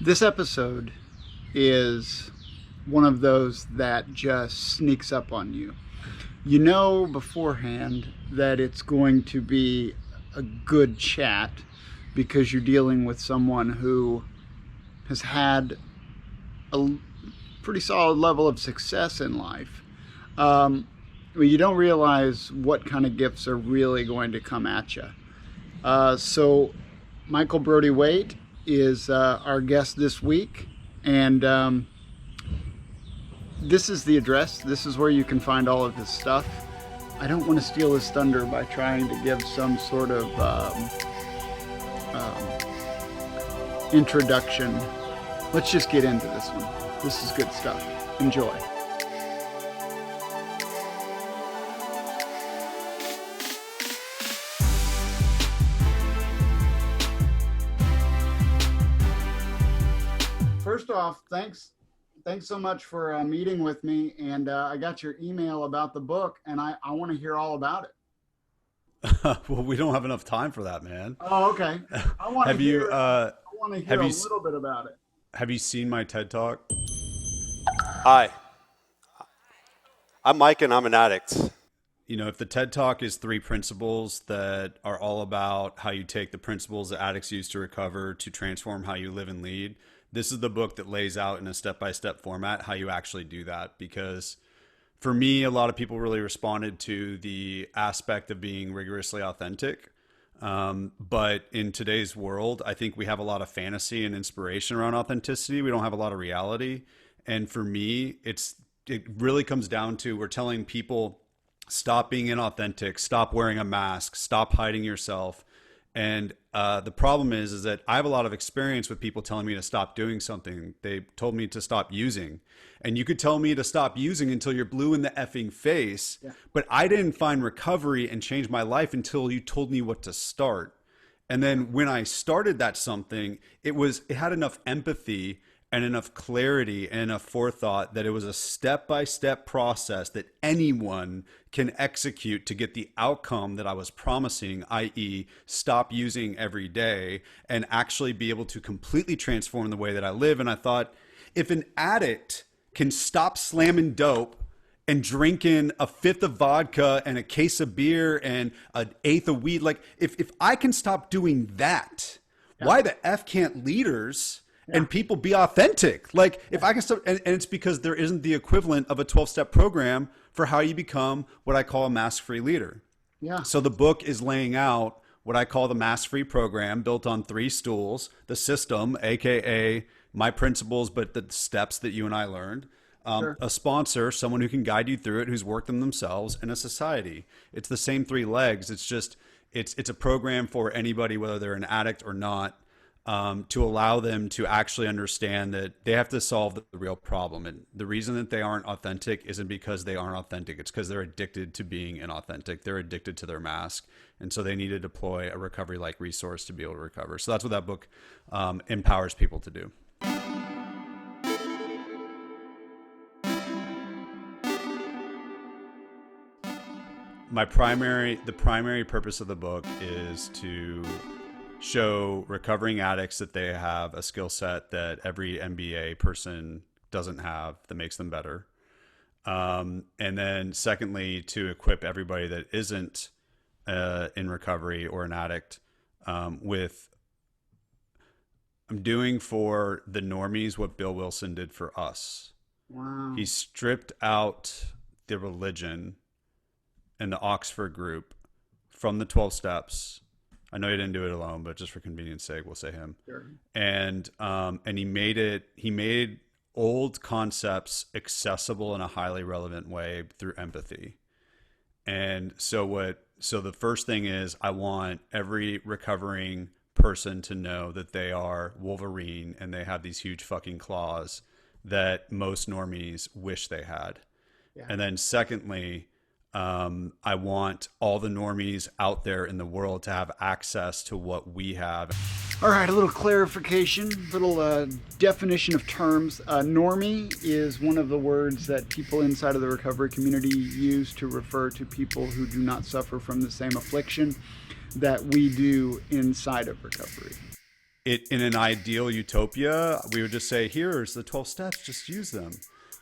This episode is one of those that just sneaks up on you. You know beforehand that it's going to be a good chat because you're dealing with someone who has had a pretty solid level of success in life. Well, you don't realize what kind of gifts are really going to come at you. So, Michael Brody-Waite is our guest this week, and this is the address. This is where you can find all of his stuff. I don't want to steal his thunder by trying to give some sort of introduction. Let's just get into this one. This is good stuff. Enjoy. First off, thanks so much for meeting with me. And I got your email about the book, and I want to hear all about it. Well, we don't have enough time for that, man. Oh, okay. I want to Have you I want to hear have a you little bit about it. have you seen my TED Talk? Hi, I'm Mike and I'm an addict. You know, if the TED Talk is 3 principles that are all about how you take the principles that addicts use to recover to transform how you live and lead, this is the book that lays out in a step-by-step format how you actually do that. Because for me, a lot of people really responded to the aspect of being rigorously authentic. But in today's world, I think we have a lot of fantasy and inspiration around authenticity. We don't have a lot of reality. And for me, it really comes down to, we're telling people, stop being inauthentic, stop wearing a mask, stop hiding yourself. And the problem is that I have a lot of experience with people telling me to stop doing something. They told me to stop using. And you could tell me to stop using until you're blue in the effing face. Yeah. But I didn't find recovery and change my life until you told me what to start. And then when I started that something, it had enough empathy and enough clarity and enough forethought that it was a step-by-step process that anyone can execute to get the outcome that I was promising, i.e. stop using every day and actually be able to completely transform the way that I live. And I thought, if an addict can stop slamming dope and drinking a fifth of vodka and a case of beer and an eighth of weed, like if I can stop doing that, why the F can't leaders and people be authentic? Like if I can start, and it's because there isn't the equivalent of a 12-step program for how you become what I call a mask-free leader. Yeah. So the book is laying out what I call the mask-free program, built on 3 stools: the system, AKA my principles, but the steps that you and I learned, Sure. a sponsor, someone who can guide you through it, who's worked them themselves, and a society. It's the same 3 legs. It's just, it's a program for anybody, whether they're an addict or not, to allow them to actually understand that they have to solve the real problem. And the reason that they aren't authentic isn't because they aren't authentic. It's because they're addicted to being inauthentic. They're addicted to their mask. And so they need to deploy a recovery-like resource to be able to recover. So that's what that book empowers people to do. The primary purpose of the book is to show recovering addicts that they have a skill set that every MBA person doesn't have that makes them better. And then secondly, to equip everybody that isn't in recovery or an addict with, I'm doing for the normies what Bill Wilson did for us. Wow. He stripped out the religion and the Oxford group from the 12 steps. I know he didn't do it alone, but just for convenience sake, we'll say him. Sure. And he made old concepts accessible in a highly relevant way through empathy. And so the first thing is, I want every recovering person to know that they are Wolverine and they have these huge fucking claws that most normies wish they had. Yeah. And then secondly, I want all the normies out there in the world to have access to what we have. All right, a little clarification, little definition of terms. Normie is one of the words that people inside of the recovery community use to refer to people who do not suffer from the same affliction that we do inside of recovery. in an ideal utopia, we would just say, here's the 12 steps, just use them.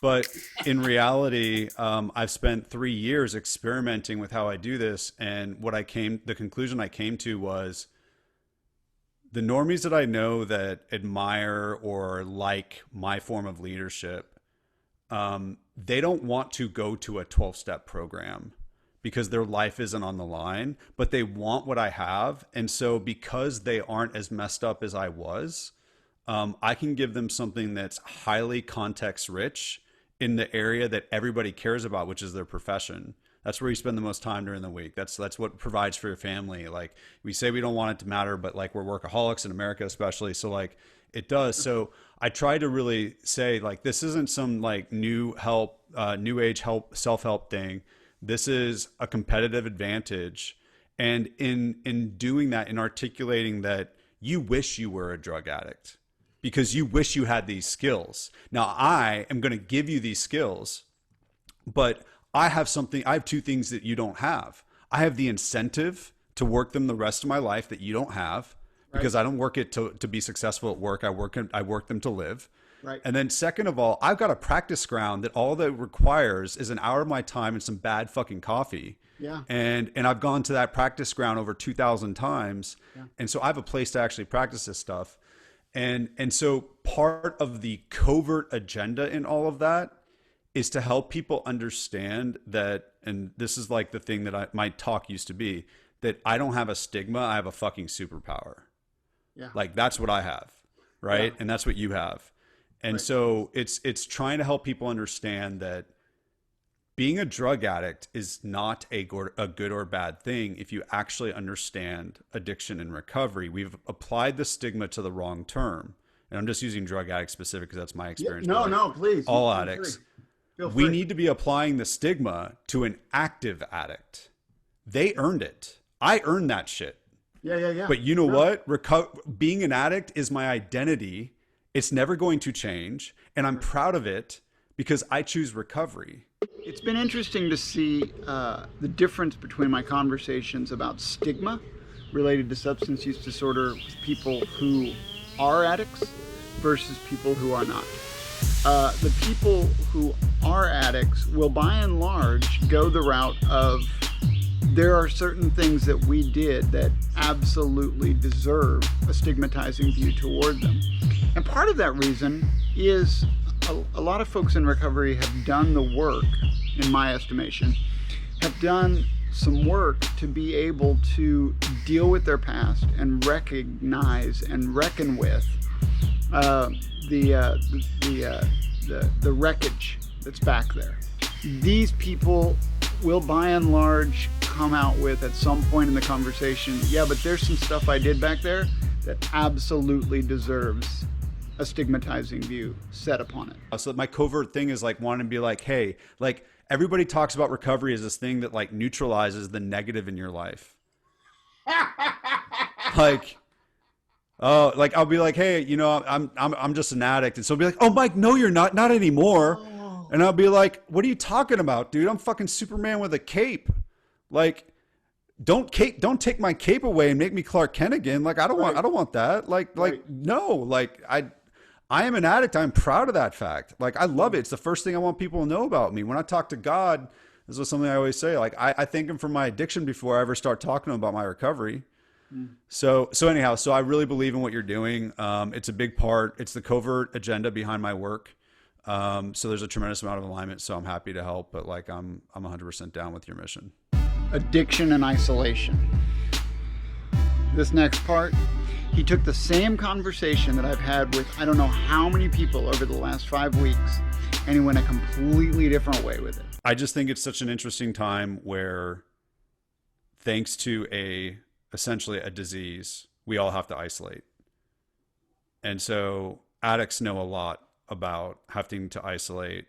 But in reality, I've spent 3 years experimenting with how I do this. And the conclusion I came to was the normies that I know that admire or like my form of leadership, they don't want to go to a 12-step program because their life isn't on the line, but they want what I have. And so because they aren't as messed up as I was, I can give them something that's highly context rich in the area that everybody cares about, which is their profession. That's where you spend the most time during the week. That's what provides for your family. Like, we say we don't want it to matter, but like, we're workaholics in America, especially. So like, it does. So I try to really say, like, this isn't some like new age help, self-help thing. This is a competitive advantage. And in doing that, in articulating that, you wish you were a drug addict because you wish you had these skills. Now I am going to give you these skills, but I have two things that you don't have. I have the incentive to work them the rest of my life that you don't have, because I don't work it to be successful at work. I work them to live. Right. And then second of all, I've got a practice ground that all that it requires is an hour of my time and some bad fucking coffee. Yeah. And I've gone to that practice ground over 2,000 times. Yeah. And so I have a place to actually practice this stuff. And so part of the covert agenda in all of that is to help people understand that, and this is like the thing that my talk used to be, that I don't have a stigma, I have a fucking superpower. Yeah. Like, that's what I have, right? Yeah. And that's what you have. And so it's trying to help people understand that being a drug addict is not a good or bad thing if you actually understand addiction and recovery. We've applied the stigma to the wrong term. And I'm just using drug addict specific because that's my experience. Yeah, no, please. All addicts. We need to be applying the stigma to an active addict. They earned it. I earned that shit. Yeah. But you know what? Being an addict is my identity. It's never going to change. And I'm proud of it because I choose recovery. It's been interesting to see the difference between my conversations about stigma related to substance use disorder with people who are addicts versus people who are not. The people who are addicts will by and large go the route of, there are certain things that we did that absolutely deserve a stigmatizing view toward them. And part of that reason is a lot of folks in recovery have done the work, in my estimation, have done some work to be able to deal with their past and recognize and reckon with the wreckage that's back there. These people will by and large come out with, at some point in the conversation, yeah, but there's some stuff I did back there that absolutely deserves a stigmatizing view set upon it. So my covert thing is like wanting to be like, hey, like, everybody talks about recovery as this thing that like neutralizes the negative in your life. Like, oh, like I'll be like, hey, you know, I'm just an addict, and so I'll be like, oh, Mike, no, you're not anymore. Oh. And I'll be like, what are you talking about, dude? I'm fucking Superman with a cape. Like, don't take my cape away and make me Clark Kent again. Like, I don't want that. Like, no, like I am an addict. I'm proud of that fact. Like, I love it. It's the first thing I want people to know about me. When I talk to God, this is something I always say. Like, I thank him for my addiction before I ever start talking to him about my recovery. So anyhow, so I really believe in what you're doing. It's a big part. It's the covert agenda behind my work. So there's a tremendous amount of alignment. So I'm happy to help, but like, I'm 100% down with your mission. Addiction and isolation. This next part, he took the same conversation that I've had with I don't know how many people over the last 5 weeks, and he went a completely different way with it. I just think it's such an interesting time where, thanks to essentially a disease, we all have to isolate. And so addicts know a lot about having to isolate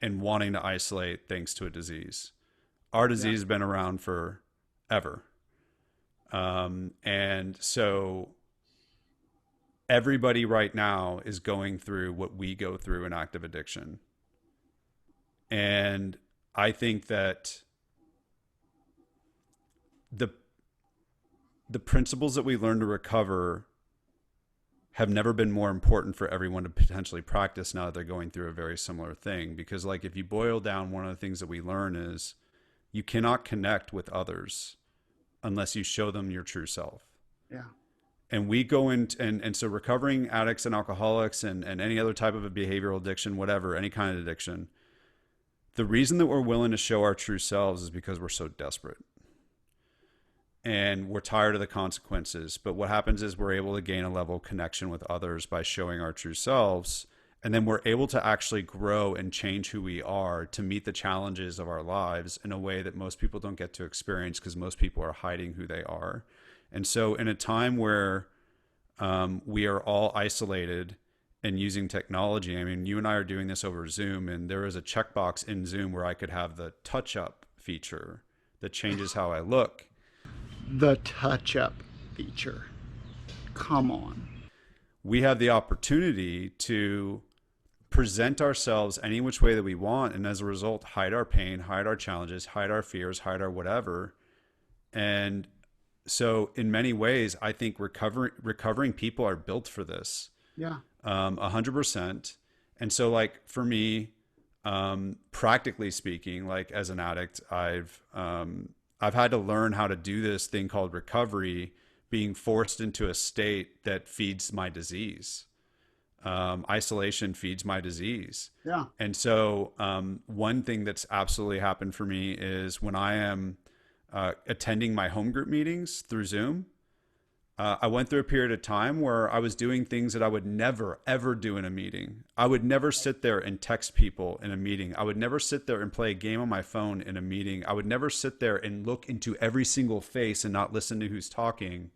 and wanting to isolate thanks to a disease. Our disease has been around forever. And so everybody right now is going through what we go through in active addiction. And I think that the principles that we learn to recover have never been more important for everyone to potentially practice now that they're going through a very similar thing. Because like, if you boil down, one of the things that we learn is you cannot connect with others unless you show them your true self. Yeah. And we go into, and so recovering addicts and alcoholics and any other type of a behavioral addiction, whatever, any kind of addiction, the reason that we're willing to show our true selves is because we're so desperate. And we're tired of the consequences. But what happens is we're able to gain a level of connection with others by showing our true selves. And then we're able to actually grow and change who we are to meet the challenges of our lives in a way that most people don't get to experience, because most people are hiding who they are. And so in a time where we are all isolated and using technology, I mean, you and I are doing this over Zoom, and there is a checkbox in Zoom where I could have the touch-up feature that changes how I look. The touch-up feature. Come on. We have the opportunity to present ourselves any which way that we want, and as a result, hide our pain, hide our challenges, hide our fears, hide our whatever. And so in many ways, I think recovering people are built for this. Yeah. 100%. And so like for me, practically speaking, like as an addict, I've had to learn how to do this thing called recovery, being forced into a state that feeds my disease. Isolation feeds my disease. Yeah. And so one thing that's absolutely happened for me is when I am attending my home group meetings through Zoom, I went through a period of time where I was doing things that I would never, ever do in a meeting. I would never sit there and text people in a meeting. I would never sit there and play a game on my phone in a meeting. I would never sit there and look into every single face and not listen to who's talking.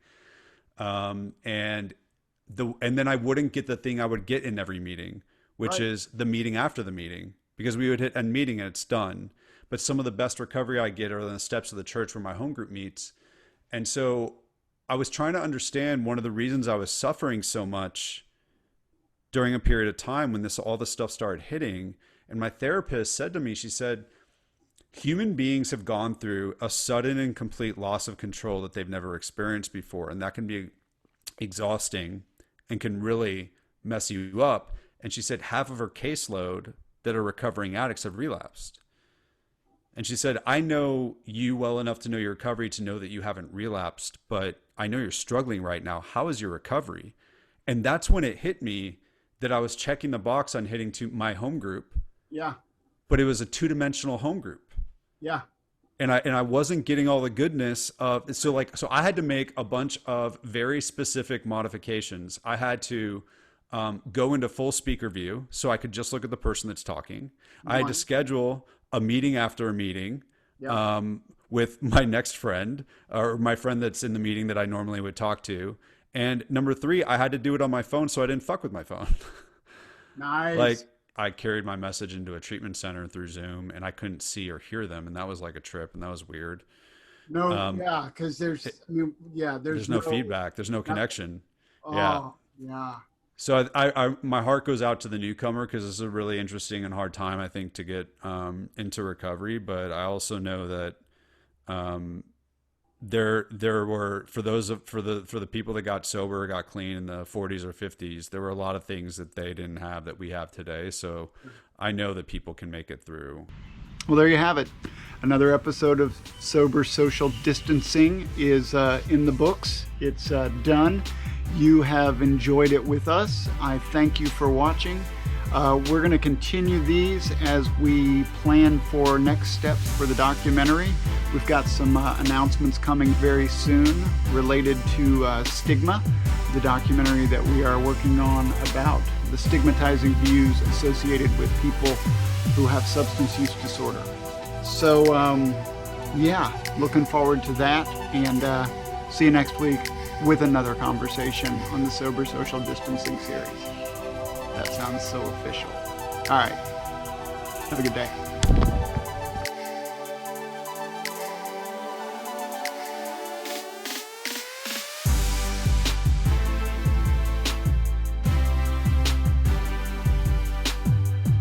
And then I wouldn't get the thing I would get in every meeting, which Right. is the meeting after the meeting, because we would hit a meeting and it's done. But some of the best recovery I get are in the steps of the church where my home group meets. And so I was trying to understand one of the reasons I was suffering so much during a period of time when all this stuff started hitting. And my therapist said to me, she said, human beings have gone through a sudden and complete loss of control that they've never experienced before. And that can be exhausting and can really mess you up. And she said half of her caseload that are recovering addicts have relapsed. And she said, I know you well enough to know your recovery to know that you haven't relapsed, but I know you're struggling right now. How is your recovery? And that's when it hit me that I was checking the box on hitting to my home group. Yeah. But it was a 2-dimensional home group. Yeah. And I wasn't getting all the goodness of, so I had to make a bunch of very specific modifications. I had to go into full speaker view so I could just look at the person that's talking. I had to schedule a meeting after a meeting with my next friend or my friend that's in the meeting that I normally would talk to. And number 3, I had to do it on my phone so I didn't fuck with my phone. Nice. Like I carried my message into a treatment center through Zoom and I couldn't see or hear them. And that was like a trip, and that was weird. No, yeah, because there's no feedback. There's no connection. Oh, yeah. So I my heart goes out to the newcomer, because this is a really interesting and hard time, I think, to get into recovery. But I also know that there were, for the people that got sober, got clean in the 40s or 50s, there were a lot of things that they didn't have that we have today. So I know that people can make it through. Well, there you have it. Another episode of Sober Social Distancing is in the books. It's done. You have enjoyed it with us. I thank you for watching. We're going to continue these as we plan for next steps for the documentary. We've got some announcements coming very soon related to Stigma, the documentary that we are working on about the stigmatizing views associated with people who have substance use disorder. So, yeah, looking forward to that, and see you next week with another conversation on the Sober Social Distancing series. That sounds so official. All right. Have a good day.